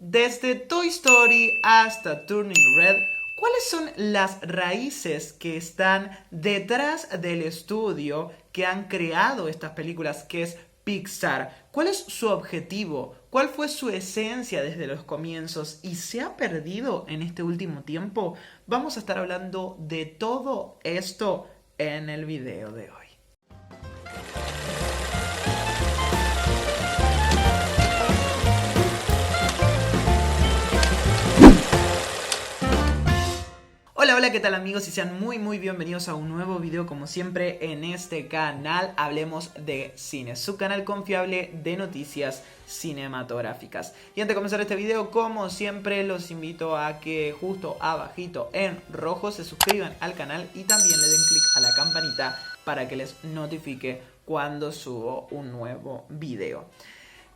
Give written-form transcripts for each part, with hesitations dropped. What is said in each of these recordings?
Desde Toy Story hasta Turning Red, ¿cuáles son las raíces que están detrás del estudio que han creado estas películas, que es Pixar? ¿Cuál es su objetivo? ¿Cuál fue su esencia desde los comienzos y se ha perdido en este último tiempo? Vamos a estar hablando de todo esto en el video de hoy. Hola, ¿qué tal amigos? Y sean muy bienvenidos a un nuevo video como siempre en este canal Hablemos de Cine, su canal confiable de noticias cinematográficas. Y antes de comenzar este video, como siempre, los invito a que justo abajito en rojo se suscriban al canal y también le den clic a la campanita para que les notifique cuando subo un nuevo video.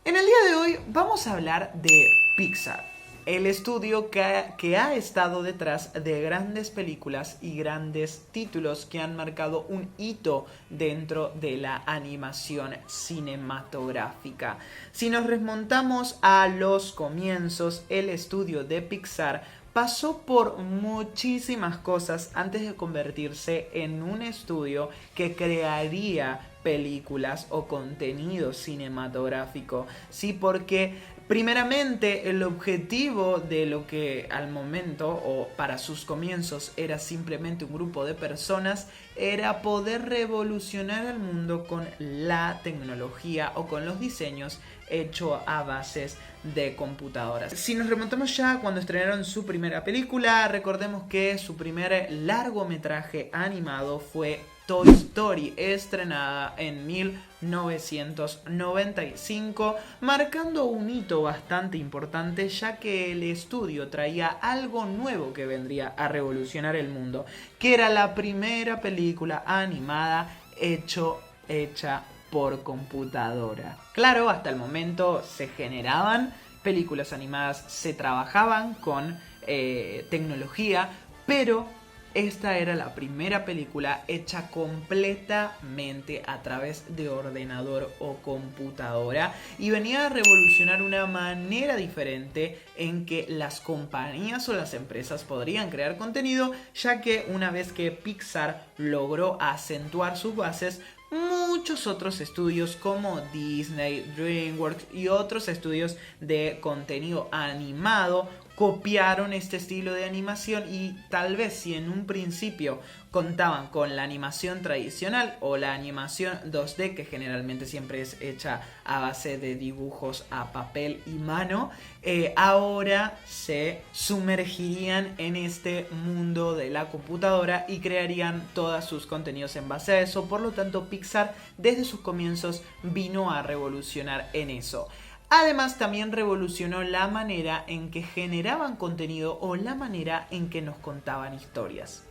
En el día de hoy vamos a hablar de Pixar, el estudio que ha estado detrás de grandes películas y grandes títulos que han marcado un hito dentro de la animación cinematográfica. Si nos remontamos a los comienzos, el estudio de Pixar pasó por muchísimas cosas antes de convertirse en un estudio que crearía películas o contenido cinematográfico. Sí, porque primeramente el objetivo de lo que al momento o para sus comienzos era simplemente un grupo de personas era poder revolucionar el mundo con la tecnología o con los diseños hechos a bases de computadoras. Si nos remontamos ya cuando estrenaron su primera película, recordemos que su primer largometraje animado fue Toy Story, estrenada en 1995, marcando un hito bastante importante, ya que el estudio traía algo nuevo que vendría a revolucionar el mundo, que era la primera película animada hecha por computadora. Claro, hasta el momento se generaban películas animadas, se trabajaban con tecnología, pero esta era la primera película hecha completamente a través de ordenador o computadora y venía a revolucionar una manera diferente en que las compañías o las empresas podrían crear contenido, ya que una vez que Pixar logró acentuar sus bases, muchos otros estudios como Disney, DreamWorks y otros estudios de contenido animado copiaron este estilo de animación, y tal vez si en un principio contaban con la animación tradicional o la animación 2D, que generalmente siempre es hecha a base de dibujos a papel y mano, ahora se sumergirían en este mundo de la computadora y crearían todos sus contenidos en base a eso. Por lo tanto, Pixar desde sus comienzos vino a revolucionar en eso. Además, también revolucionó la manera en que generaban contenido o la manera en que nos contaban historias,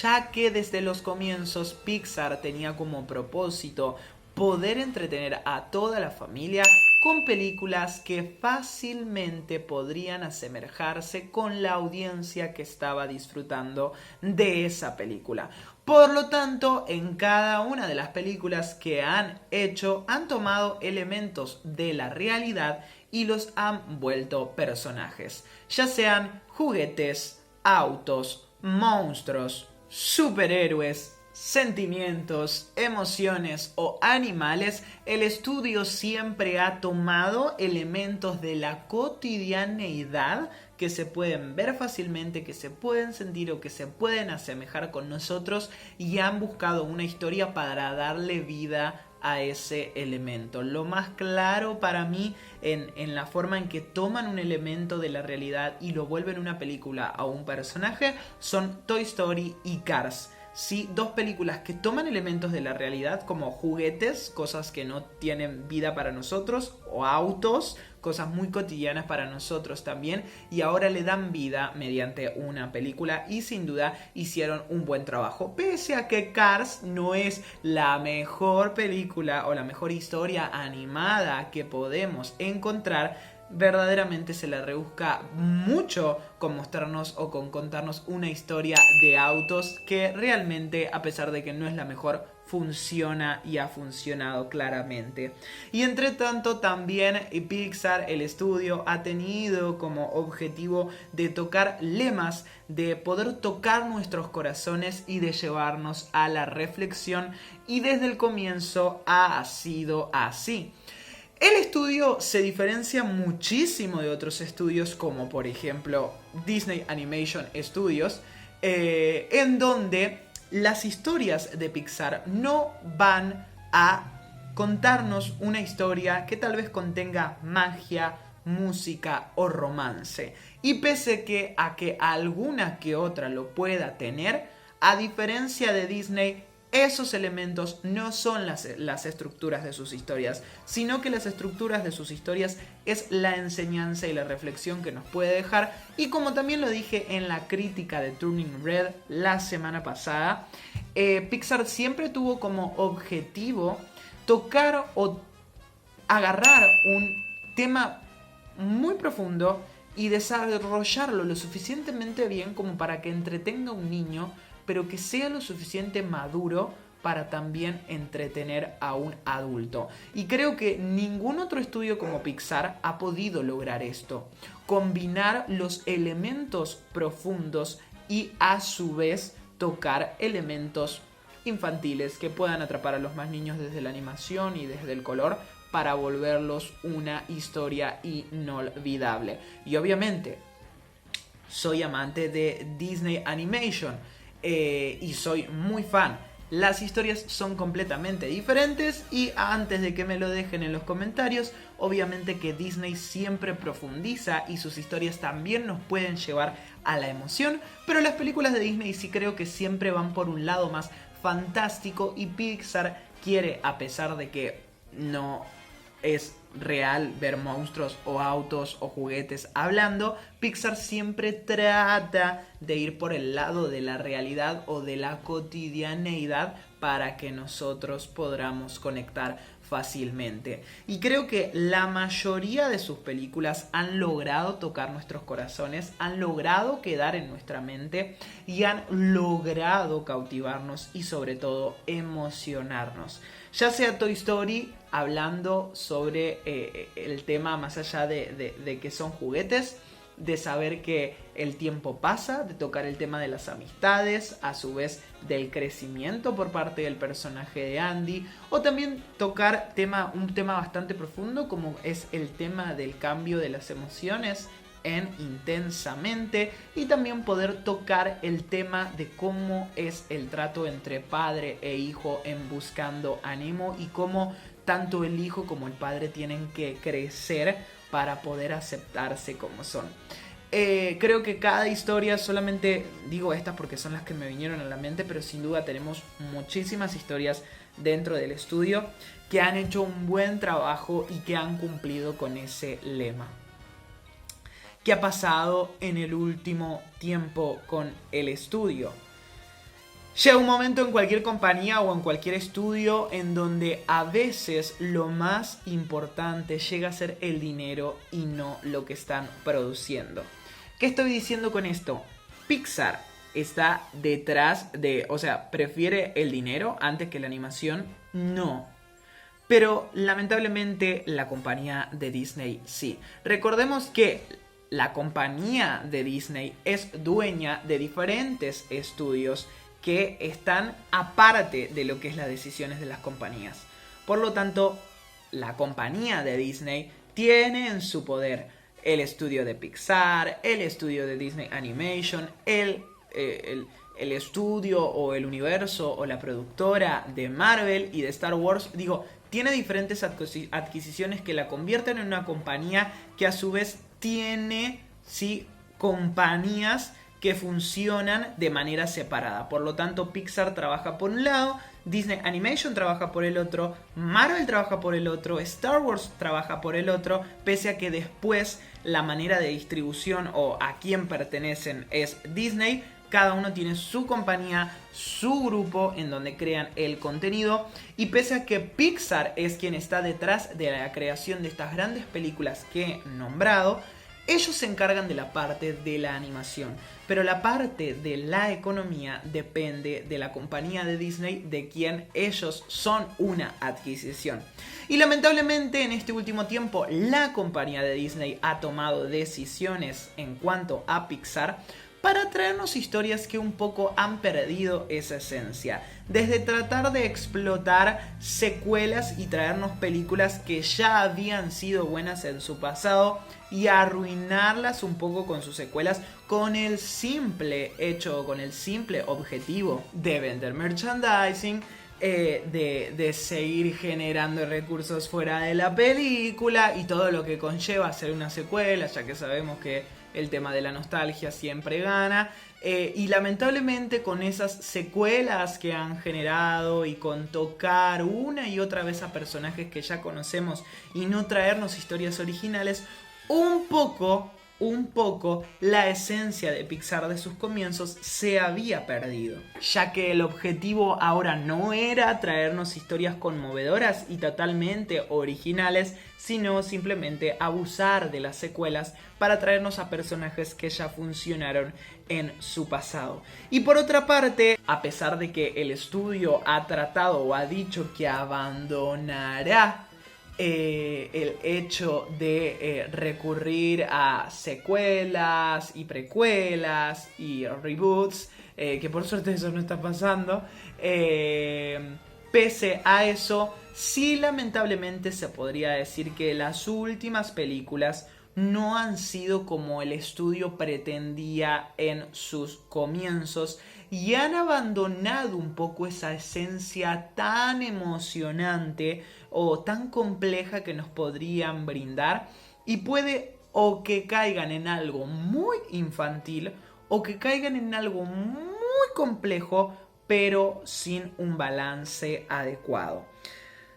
ya que desde los comienzos Pixar tenía como propósito poder entretener a toda la familia con películas que fácilmente podrían asemejarse con la audiencia que estaba disfrutando de esa película. Por lo tanto, en cada una de las películas que han hecho, han tomado elementos de la realidad y los han vuelto personajes, ya sean juguetes, autos, monstruos, superhéroes, sentimientos, emociones o animales. El estudio siempre ha tomado elementos de la cotidianeidad que se pueden ver fácilmente, que se pueden sentir o que se pueden asemejar con nosotros, y han buscado una historia para darle vida a ese elemento. Lo más claro para mí en la forma en que toman un elemento de la realidad y lo vuelven una película o un personaje son Toy Story y Cars. Sí, dos películas que toman elementos de la realidad como juguetes, cosas que no tienen vida para nosotros, o autos, cosas muy cotidianas para nosotros también, y ahora le dan vida mediante una película, y sin duda hicieron un buen trabajo. Pese a que Cars no es la mejor película o la mejor historia animada que podemos encontrar, verdaderamente se le rebusca mucho con mostrarnos o con contarnos una historia de autos que realmente, a pesar de que no es la mejor, funciona y ha funcionado claramente. Y entre tanto también Pixar, el estudio, ha tenido como objetivo de tocar lemas, de poder tocar nuestros corazones y de llevarnos a la reflexión, y desde el comienzo ha sido así. El estudio se diferencia muchísimo de otros estudios como por ejemplo Disney Animation Studios, en donde las historias de Pixar no van a contarnos una historia que tal vez contenga magia, música o romance. Y pese a que alguna que otra lo pueda tener, a diferencia de Disney, esos elementos no son las estructuras de sus historias, sino que las estructuras de sus historias es la enseñanza y la reflexión que nos puede dejar. Y como también lo dije en la crítica de Turning Red la semana pasada, Pixar siempre tuvo como objetivo tocar o agarrar un tema muy profundo y desarrollarlo lo suficientemente bien como para que entretenga a un niño, pero que sea lo suficiente maduro para también entretener a un adulto. Y creo que ningún otro estudio como Pixar ha podido lograr esto. Combinar los elementos profundos y a su vez tocar elementos infantiles que puedan atrapar a los más niños desde la animación y desde el color para volverlos una historia inolvidable. Y obviamente soy amante de Disney Animation. Y soy muy fan. Las historias son completamente diferentes y antes de que me lo dejen en los comentarios, obviamente que Disney siempre profundiza y sus historias también nos pueden llevar a la emoción, pero las películas de Disney sí creo que siempre van por un lado más fantástico, y Pixar quiere, a pesar de que no es real ver monstruos o autos o juguetes hablando, Pixar siempre trata de ir por el lado de la realidad o de la cotidianeidad para que nosotros podamos conectar fácilmente. Y creo que la mayoría de sus películas han logrado tocar nuestros corazones, han logrado quedar en nuestra mente y han logrado cautivarnos y sobre todo emocionarnos. Ya sea Toy Story, hablando sobre el tema más allá de que son juguetes, de saber que el tiempo pasa, de tocar el tema de las amistades, a su vez del crecimiento por parte del personaje de Andy, o también tocar un tema bastante profundo como es el tema del cambio de las emociones en Intensamente, y también poder tocar el tema de cómo es el trato entre padre e hijo en Buscando a Nemo y cómo tanto el hijo como el padre tienen que crecer para poder aceptarse como son. Creo que cada historia, solamente digo estas porque son las que me vinieron a la mente, pero sin duda tenemos muchísimas historias dentro del estudio que han hecho un buen trabajo y que han cumplido con ese lema. ¿Qué ha pasado en el último tiempo con el estudio? Llega un momento en cualquier compañía o en cualquier estudio en donde a veces lo más importante llega a ser el dinero y no lo que están produciendo. ¿Qué estoy diciendo con esto? Pixar está detrás de, ¿prefiere el dinero antes que la animación? No. Pero lamentablemente la compañía de Disney sí. Recordemos que la compañía de Disney es dueña de diferentes estudios que están aparte de lo que es las decisiones de las compañías. Por lo tanto, la compañía de Disney tiene en su poder el estudio de Pixar, el estudio de Disney Animation, el estudio o el universo o la productora de Marvel y de Star Wars. Tiene diferentes adquisiciones que la convierten en una compañía que a su vez tiene, sí, compañías que funcionan de manera separada. Por lo tanto, Pixar trabaja por un lado, Disney Animation trabaja por el otro, Marvel trabaja por el otro, Star Wars trabaja por el otro, pese a que después la manera de distribución o a quién pertenecen es Disney. Cada uno tiene su compañía, su grupo en donde crean el contenido, y pese a que Pixar es quien está detrás de la creación de estas grandes películas que he nombrado, Ellos se encargan de la parte de la animación, pero la parte de la economía depende de la compañía de Disney, de quien ellos son una adquisición. Y lamentablemente en este último tiempo la compañía de Disney ha tomado decisiones en cuanto a Pixar para traernos historias que un poco han perdido esa esencia. Desde tratar de explotar secuelas y traernos películas que ya habían sido buenas en su pasado y arruinarlas un poco con sus secuelas con el simple hecho, con el simple objetivo de vender merchandising, de seguir generando recursos fuera de la película y todo lo que conlleva hacer una secuela, ya que sabemos que el tema de la nostalgia siempre gana. Y lamentablemente con esas secuelas que han generado y con tocar una y otra vez a personajes que ya conocemos y no traernos historias originales, un poco la esencia de Pixar de sus comienzos se había perdido, ya que el objetivo ahora no era traernos historias conmovedoras y totalmente originales, sino simplemente abusar de las secuelas para traernos a personajes que ya funcionaron en su pasado. Y por otra parte, a pesar de que el estudio ha tratado o ha dicho que abandonará el hecho de recurrir a secuelas y precuelas y reboots, que por suerte eso no está pasando, pese a eso, sí lamentablemente se podría decir que las últimas películas no han sido como el estudio pretendía en sus comienzos y han abandonado un poco esa esencia tan emocionante o tan compleja que nos podrían brindar, y puede o que caigan en algo muy infantil o que caigan en algo muy complejo pero sin un balance adecuado.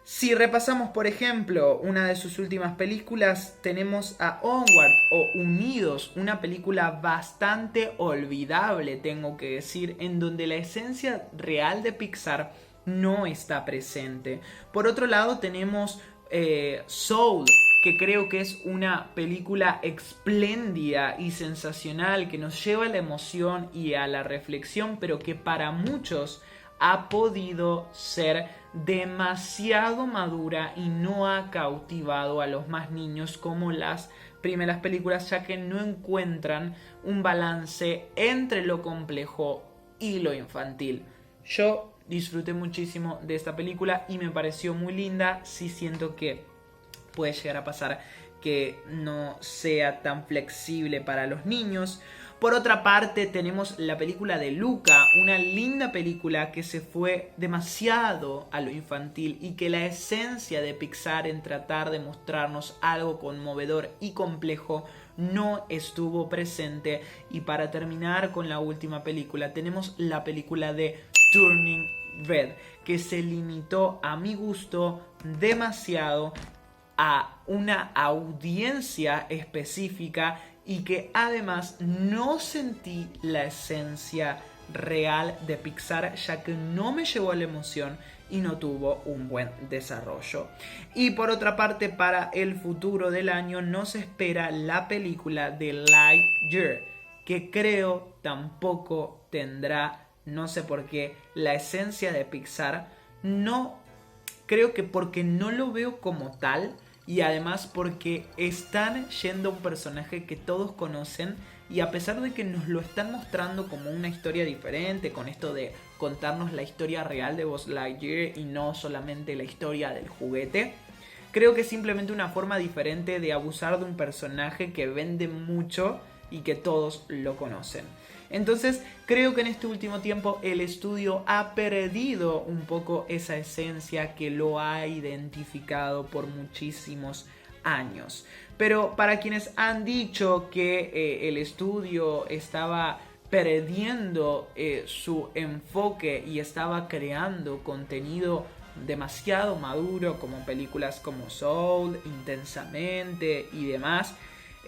Si repasamos, por ejemplo, una de sus últimas películas, tenemos a Onward o Unidos, una película bastante olvidable, tengo que decir, en donde la esencia real de Pixar no está presente. Por otro lado, tenemos Soul, que creo que es una película espléndida y sensacional, que nos lleva a la emoción y a la reflexión, pero que para muchos ha podido ser demasiado madura y no ha cautivado a los más niños como las primeras películas, ya que no encuentran un balance entre lo complejo y lo infantil. Yo disfruté muchísimo de esta película y me pareció muy linda. Sí siento que puede llegar a pasar que no sea tan flexible para los niños. Por otra parte, tenemos la película de Luca, una linda película que se fue demasiado a lo infantil y que la esencia de Pixar en tratar de mostrarnos algo conmovedor y complejo no estuvo presente. Y para terminar con la última película, tenemos la película de Turning Red, que se limitó a mi gusto demasiado a una audiencia específica y que además no sentí la esencia real de Pixar, ya que no me llevó a la emoción y no tuvo un buen desarrollo. Y por otra parte, para el futuro del año nos espera la película de Lightyear, que creo tampoco tendrá, no sé por qué, la esencia de Pixar. No creo que porque no lo veo como tal, y además porque están yendo a un personaje que todos conocen, y a pesar de que nos lo están mostrando como una historia diferente, con esto de contarnos la historia real de Buzz Lightyear y no solamente la historia del juguete, creo que es simplemente una forma diferente de abusar de un personaje que vende mucho y que todos lo conocen. Entonces creo que en este último tiempo el estudio ha perdido un poco esa esencia que lo ha identificado por muchísimos años. Pero para quienes han dicho que el estudio estaba perdiendo su enfoque y estaba creando contenido demasiado maduro, como películas como Soul, Intensamente y demás,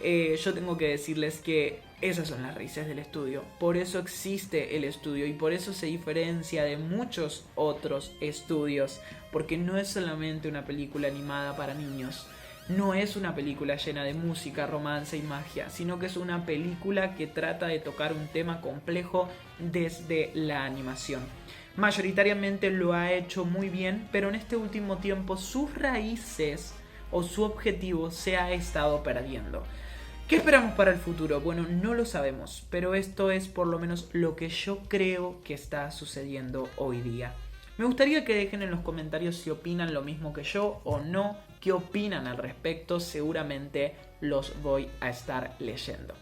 yo tengo que decirles que esas son las raíces del estudio. Por eso existe el estudio y por eso se diferencia de muchos otros estudios, porque no es solamente una película animada para niños. No es una película llena de música, romance y magia, sino que es una película que trata de tocar un tema complejo desde la animación. Mayoritariamente lo ha hecho muy bien, pero en este último tiempo sus raíces o su objetivo se ha estado perdiendo. ¿Qué esperamos para el futuro? Bueno, no lo sabemos, pero esto es por lo menos lo que yo creo que está sucediendo hoy día. Me gustaría que dejen en los comentarios si opinan lo mismo que yo o no, qué opinan al respecto, seguramente los voy a estar leyendo.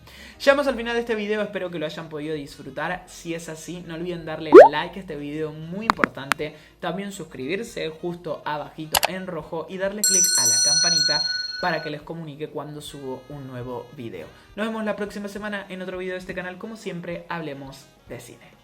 Llegamos al final de este video, espero que lo hayan podido disfrutar. Si es así, no olviden darle like a este video, muy importante. También suscribirse justo abajito en rojo y darle click a la campanita para que les comunique cuando subo un nuevo video. Nos vemos la próxima semana en otro video de este canal, como siempre, hablemos de cine.